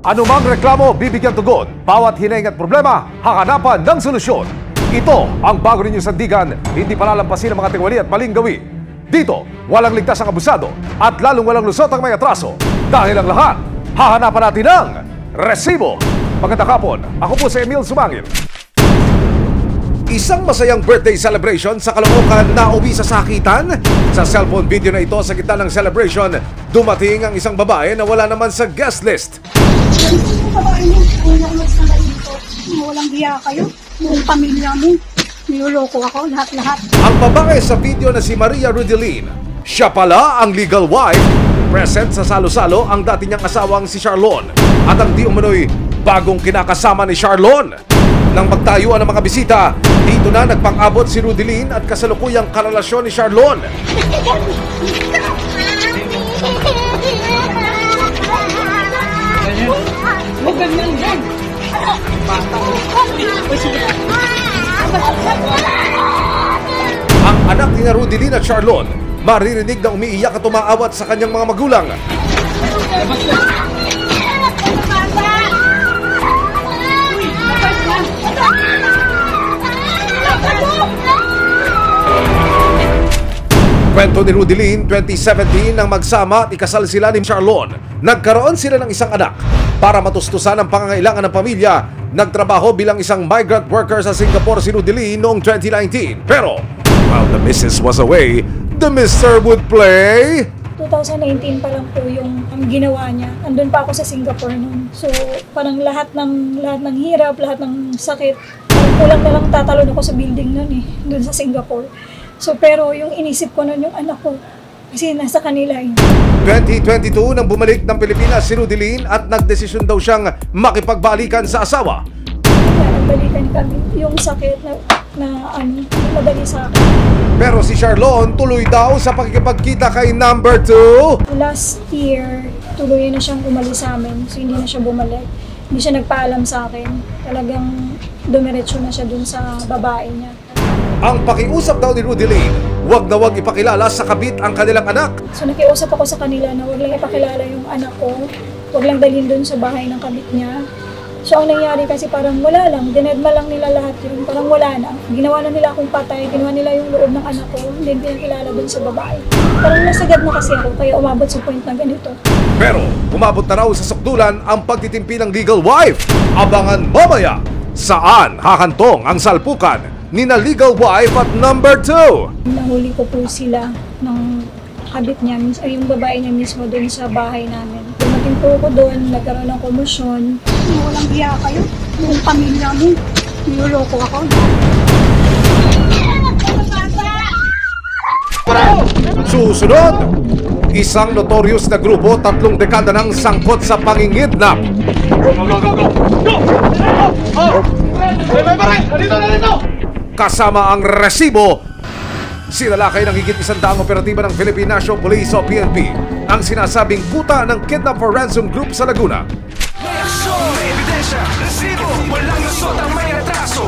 Anumang reklamo, bibigyan tugon. Bawat hinaing at problema, hahanapan ng solusyon. Ito ang bago ninyong sandigan, hindi palalampasin ng mga tingwali at maling gawi. Dito, walang ligtas ang abusado at lalong walang lusot ang may atraso. Dahil ang lahat, hahanapan natin ng resibo. Magandang hapon, ako po si Emil Sumangil. Isang masayang birthday celebration sa Caloocan na uwi sa sakitan. Sa cellphone video na ito, sa gitna ng celebration, dumating ang isang babae na wala naman sa guest list. Yung babae mo, unang magsala dito. Walang hiya kayo. Yung pamilya mo. Niloloko ako, lahat-lahat. Ang babae sa video na si Maria Rudelin, siya pala ang legal wife. Present sa salo-salo ang dati niyang asawang si Charlon. At ang di umano'y bagong kinakasama ni Charlon. Nang magtayuan ng mga bisita, dito na nagpang-abot si Rudelin at kasalukuyang karelasyon ni Charlon. Ang anak ni Rudelin at Charlon, maririnig na umiiyak at umaawat sa kanyang mga magulang. Kwento ni Rudelin, 2017 nang magsama at ikasal sila ni Charlon. Nagkaroon sila ng isang anak. Para matustusan ang pangangailangan ng pamilya, nagtrabaho bilang isang migrant worker sa Singapore si Rudelin noong 2019. Pero, while the missus was away, the mister would play. 2019 pa lang po yung ginawa niya. Andun pa ako sa Singapore noon. So, parang lahat ng hirap, lahat ng sakit. Kulang na lang tatalon ako sa building noon eh, doon sa Singapore. So, pero yung inisip ko noon yung anak ko, kasi nasa kanila eh. 2022 nang bumalik ng Pilipinas si Rudelin at nagdesisyon daw siyang makipagbalikan sa asawa. Nagbalikan kami. Yung sakit na madali sa akin. Pero si Charlon tuloy daw sa pakikipagkita kay number 2. Last year, tuloy na siyang umalis sa amin. So, hindi na siya bumalik. Hindi siya nagpaalam sa akin. Talagang dumiretso na siya dun sa babae niya. Ang pakiusap daw ni Rudelin, wag na wag ipakilala sa kabit ang kanilang anak. So nakiusap ako sa kanila na wag lang ipakilala yung anak ko, wag lang dalhin dun sa bahay ng kabit niya. So ang nangyari kasi parang wala lang, dinedma lang nila lahat yun, parang wala na. Ginawa na nila akong patay, ginawa nila yung loob ng anak ko, hindi pinakilala dun sa babae. Parang nasagad na kasi ako, kaya umabot sa point na ganito. Pero umabot na raw sa sukdulan ang pagtitimpi ng legal wife. Abangan mamaya, saan hahantong ang salpukan ni na legal wife at number 2. Nahuli ko po sila ng kabit niya, yung babae niya mismo doon sa bahay namin. Dumating po ako doon, nagkaroon ng komosyon. Walang hiya kayo, yung pamilya mo. Niloloko ako. Susunod, isang notorious na grupo, 3 dekada ng sangkot sa pangingidnap. Kasama ang resibo, sinalakay ng higit 100 operatiba ng Philippine National Police o PNP ang sinasabing kuta ng Kidnap for Ransom Group sa Laguna. May aksyon, may ebidensya, resibo, walang lusot ang may atraso.